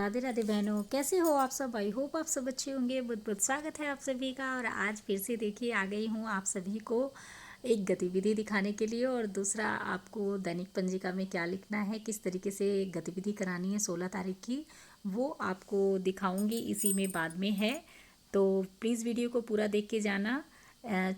राधे राधे बहनों, कैसे हो आप सब। आई होप आप सब अच्छे होंगे। बहुत बहुत स्वागत है आप सभी का। और आज फिर से देखिए आ गई हूँ आप सभी को एक गतिविधि दिखाने के लिए। और दूसरा आपको दैनिक पंजिका में क्या लिखना है, किस तरीके से गतिविधि करानी है 16 तारीख की, वो आपको दिखाऊंगी। इसी में बाद में है, तो प्लीज़ वीडियो को पूरा देख के जाना।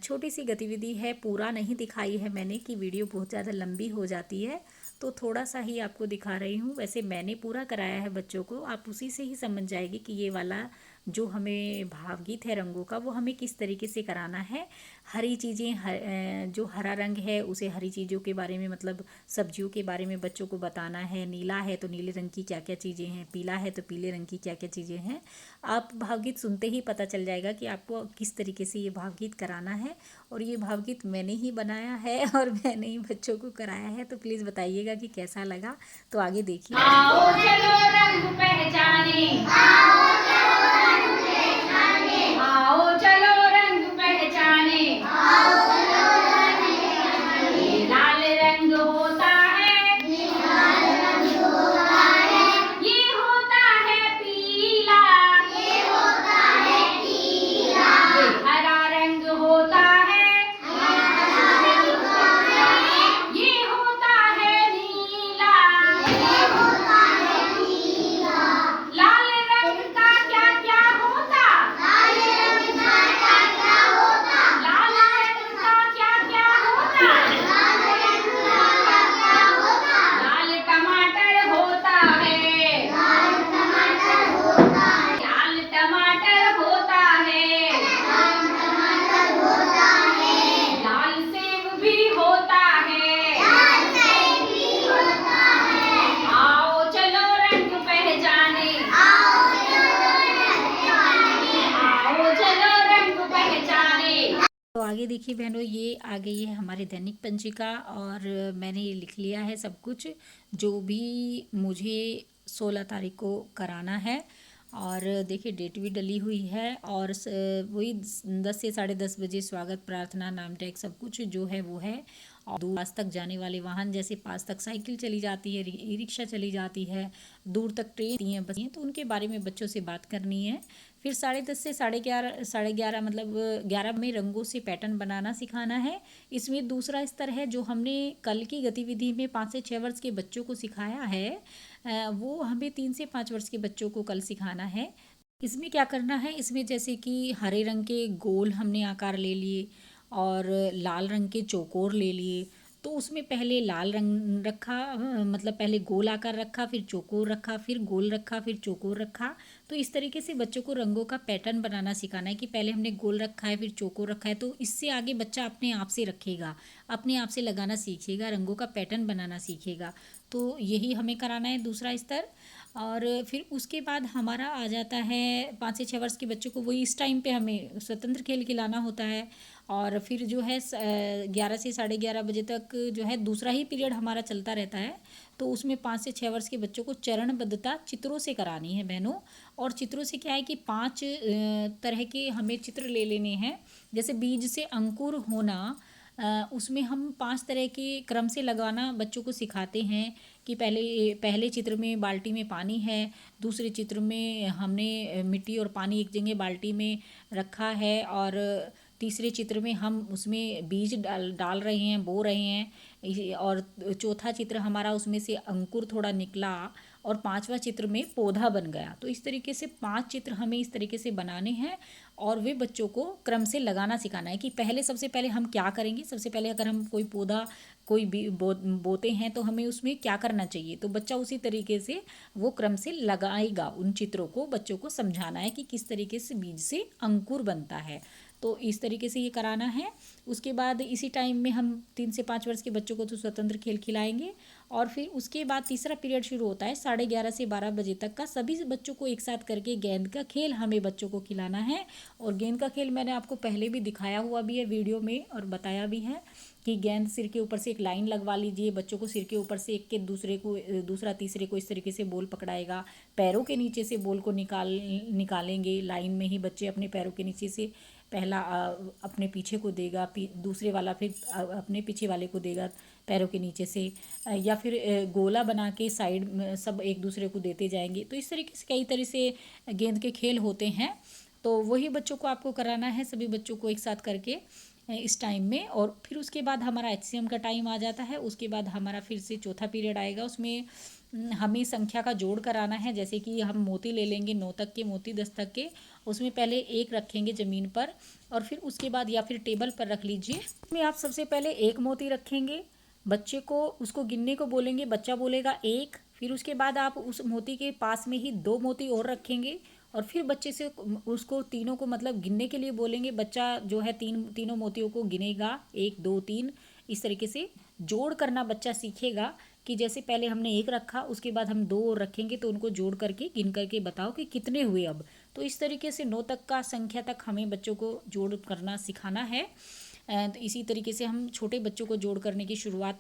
छोटी सी गतिविधि है, पूरा नहीं दिखाई है मैंने कि वीडियो बहुत ज़्यादा लंबी हो जाती है, तो थोड़ा सा ही आपको दिखा रही हूँ। वैसे मैंने पूरा कराया है बच्चों को, आप उसी से ही समझ जाएगी कि ये वाला जो हमें भावगीत है रंगों का, वो हमें किस तरीके से कराना है। हरी चीज़ें, जो हरा रंग है उसे हरी चीज़ों के बारे में, मतलब सब्जियों के बारे में बच्चों को बताना है। नीला है तो नीले रंग की क्या क्या चीज़ें हैं, पीला है तो पीले रंग की क्या क्या चीज़ें हैं। आप भावगीत सुनते ही पता चल जाएगा कि आपको किस तरीके से ये भावगीत कराना है। और ये भावगीत मैंने ही बनाया है और मैंने ही बच्चों को कराया है, तो प्लीज़ बताइएगा कि कैसा लगा। तो आगे देखिए। आओ चलो रंग पहचाने, आओ चलो रंग पहचाने, आओ चलो रंग पहचाने, आओ चलो रंग पहचाने। लाल रंग होता है, लाल रंग होता है, ये होता है पीला, ये होता है पीला। ये हरा रंग होता है, हरा रंग होता है, ये होता है नीला, ये होता है नीला। लाल रंग का क्या क्या होता, लाल रंग का क्या क्या होता, लाल रंग का क्या क्या होता, लाल रंग का क्या क्या होता। लाल टमाटर होता है, लाल टमाटर होता है, लाल टमाटर होता है, लाल टमाटर होता है। लाल सेब भी होता है, लाल सेब भी होता है। आओ चलो रंग पहचाने, आओ चलो रंग पहचाने, आओ चलो रंग पहचाने। तो आगे देखिए बहनों, ये आ गई है हमारे दैनिक पंजिका और मैंने ये लिख लिया है सब कुछ जो भी मुझे 16 तारीख को कराना है। और देखिए डेट भी डली हुई है। और वही 10 से 10:30 बजे स्वागत प्रार्थना नाम टैग सब कुछ जो है वो है। और दूर पास तक जाने वाले वाहन, जैसे पास तक साइकिल चली जाती है, ई रिक्शा चली जाती है, दूर तक ट्रेन हैं, बसें हैं, तो उनके बारे में बच्चों से बात करनी है। फिर 10:30 से 11:30 मतलब 11 में रंगों से पैटर्न बनाना सिखाना है। इसमें दूसरा स्तर है जो हमने कल की गतिविधि में 5 से 6 वर्ष के बच्चों को सिखाया है, वो हमें 3 से 5 वर्ष के बच्चों को कल सिखाना है। इसमें क्या करना है, इसमें जैसे कि हरे रंग के गोल हमने आकार ले लिए और लाल रंग के चौकोर ले लिए। तो उसमें पहले लाल रंग रखा, मतलब पहले गोल आकार रखा, फिर चौकोर रखा, फिर गोल रखा, फिर चौकोर रखा। तो इस तरीके से बच्चों को रंगों का पैटर्न बनाना सिखाना है कि पहले हमने गोल रखा है, फिर चौकोर रखा है। तो इससे आगे बच्चा अपने आप से रखेगा, अपने आप से लगाना सीखेगा, रंगों का पैटर्न बनाना सीखेगा। तो यही हमें कराना है दूसरा स्तर। और फिर उसके बाद हमारा आ जाता है 5 से 6 वर्ष के बच्चों को, वही इस टाइम पे हमें स्वतंत्र खेल खिलाना होता है। और फिर जो है 11 से 11:30 बजे तक जो है दूसरा ही पीरियड हमारा चलता रहता है। तो उसमें 5 से 6 वर्ष के बच्चों को चरणबद्धता चित्रों से करानी है बहनों। और चित्रों से क्या है कि 5 तरह के हमें चित्र ले लेने हैं। जैसे बीज से अंकुर होना, उसमें हम 5 तरह के क्रम से लगाना बच्चों को सिखाते हैं कि पहले चित्र में बाल्टी में पानी है, दूसरे चित्र में हमने मिट्टी और पानी एक जगह बाल्टी में रखा है, और तीसरे चित्र में हम उसमें बीज डाल रहे हैं, बो रहे हैं, और चौथा चित्र हमारा उसमें से अंकुर थोड़ा निकला, और 5वां चित्र में पौधा बन गया। तो इस तरीके से 5 चित्र हमें इस तरीके से बनाने हैं। और वे बच्चों को क्रम से लगाना सिखाना है कि सबसे पहले हम क्या करेंगे। सबसे पहले अगर हम कोई पौधा कोई बोते हैं तो हमें उसमें क्या करना चाहिए, तो बच्चा उसी तरीके से वो क्रम से लगाएगा। उन चित्रों को बच्चों को समझाना है कि किस तरीके से बीज से अंकुर बनता है। तो इस तरीके से ये कराना है। उसके बाद इसी टाइम में हम 3 से 5 वर्ष के बच्चों को तो स्वतंत्र खेल खिलाएंगे। और फिर उसके बाद तीसरा पीरियड शुरू होता है 11:30 से 12 बजे तक का। सभी बच्चों को एक साथ करके गेंद का खेल हमें बच्चों को खिलाना है। और गेंद का खेल मैंने आपको पहले भी दिखाया हुआ भी है वीडियो में, और बताया भी है कि गेंद सिर के ऊपर से एक लाइन लगवा लीजिए। बच्चों को सिर के ऊपर से एक के दूसरा तीसरे को इस तरीके से बॉल पकड़ाएगा। पैरों के नीचे से बॉल को निकालेंगे। लाइन में ही बच्चे अपने पैरों के नीचे से पहला अपने पीछे को देगा, दूसरे वाला फिर अपने पीछे वाले को देगा। पैरों के नीचे से, या फिर गोला बना के साइड में सब एक दूसरे को देते जाएंगे। तो इस तरीके से कई तरह से गेंद के खेल होते हैं। तो वही बच्चों को आपको कराना है, सभी बच्चों को एक साथ करके इस टाइम में। और फिर उसके बाद हमारा HCM का टाइम आ जाता है। उसके बाद हमारा फिर से चौथा पीरियड आएगा। उसमें हमें संख्या का जोड़ कराना है। जैसे कि हम मोती ले लेंगे 9 तक के मोती, 10 तक के। उसमें पहले एक रखेंगे ज़मीन पर और फिर उसके बाद या फिर टेबल पर रख लीजिए। उसमें आप सबसे पहले एक मोती रखेंगे, बच्चे को उसको गिनने को बोलेंगे, बच्चा बोलेगा एक। फिर उसके बाद आप उस मोती के पास में ही 2 मोती और रखेंगे और फिर बच्चे से उसको तीनों को मतलब गिनने के लिए बोलेंगे। बच्चा जो है तीनों मोतियों को गिनेगा, 1 2 3। इस तरीके से जोड़ करना बच्चा सीखेगा कि जैसे पहले हमने एक रखा, उसके बाद हम 2 और रखेंगे तो उनको जोड़ करके गिन करके बताओ कि कितने हुए अब। तो इस तरीके से 9 तक का संख्या तक हमें बच्चों को जोड़ करना सिखाना है। तो इसी तरीके से हम छोटे बच्चों को जोड़ करने की शुरुआत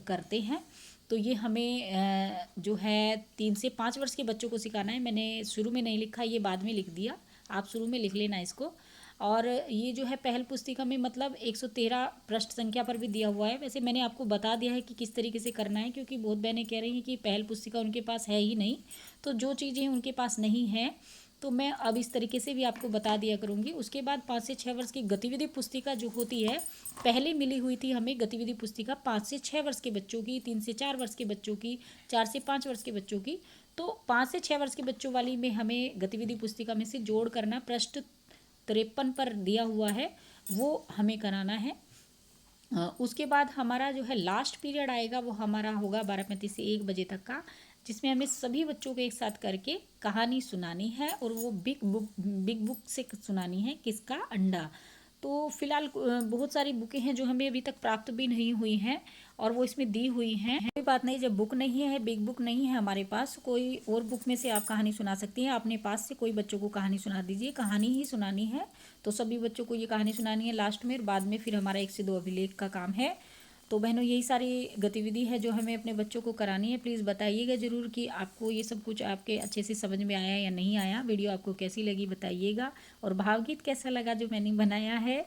करते हैं। तो ये हमें जो है 3 से 5 वर्ष के बच्चों को सिखाना है। मैंने शुरू में नहीं लिखा, ये बाद में लिख दिया, आप शुरू में लिख लेना इसको। और ये जो है पहल पुस्तिका में मतलब 113 पृष्ठ संख्या पर भी दिया हुआ है। वैसे मैंने आपको बता दिया है कि किस तरीके से करना है, क्योंकि बहुत बहनें कह रही हैं कि पहल पुस्तिका उनके पास है ही नहीं। तो जो चीज़ें उनके पास नहीं है तो मैं अब इस तरीके से भी आपको बता दिया करूँगी। उसके बाद 5 से 6 वर्ष की गतिविधि पुस्तिका जो होती है, पहले मिली हुई थी हमें गतिविधि पुस्तिका 5 से 6 वर्ष के बच्चों की, 3 से 4 वर्ष के बच्चों की, 4 से 5 वर्ष के बच्चों की। तो 5 से 6 वर्ष के बच्चों वाली में हमें गतिविधि पुस्तिका में से जोड़ करना पृष्ठ 53 पर दिया हुआ है, वो हमें कराना है। उसके बाद हमारा जो है लास्ट पीरियड आएगा, वो हमारा होगा 12:35 से 1 बजे तक का, जिसमें हमें सभी बच्चों को एक साथ करके कहानी सुनानी है। और वो बिग बुक से सुनानी है, किसका अंडा। तो फिलहाल बहुत सारी बुकें हैं जो हमें अभी तक प्राप्त भी नहीं हुई हैं और वो इसमें दी हुई हैं। कोई बात नहीं, जब बुक नहीं है, बिग बुक नहीं है हमारे पास, कोई और बुक में से आप कहानी सुना सकती हैं। अपने पास से कोई बच्चों को कहानी सुना दीजिए, कहानी ही सुनानी है। तो सभी बच्चों को ये कहानी सुनानी है लास्ट में, और बाद में फिर हमारा 1 से 2 अभिलेख का काम है। तो बहनों, यही सारी गतिविधि है जो हमें अपने बच्चों को करानी है। प्लीज़ बताइएगा ज़रूर कि आपको ये सब कुछ आपके अच्छे से समझ में आया या नहीं आया। वीडियो आपको कैसी लगी बताइएगा, और भावगीत कैसा लगा जो मैंने बनाया है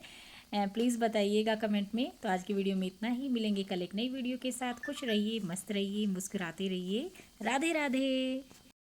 प्लीज़ बताइएगा कमेंट में। तो आज की वीडियो में इतना ही, मिलेंगे कल एक नई वीडियो के साथ। खुश रहिए, मस्त रहिए, मुस्कुराते रहिए। राधे राधे।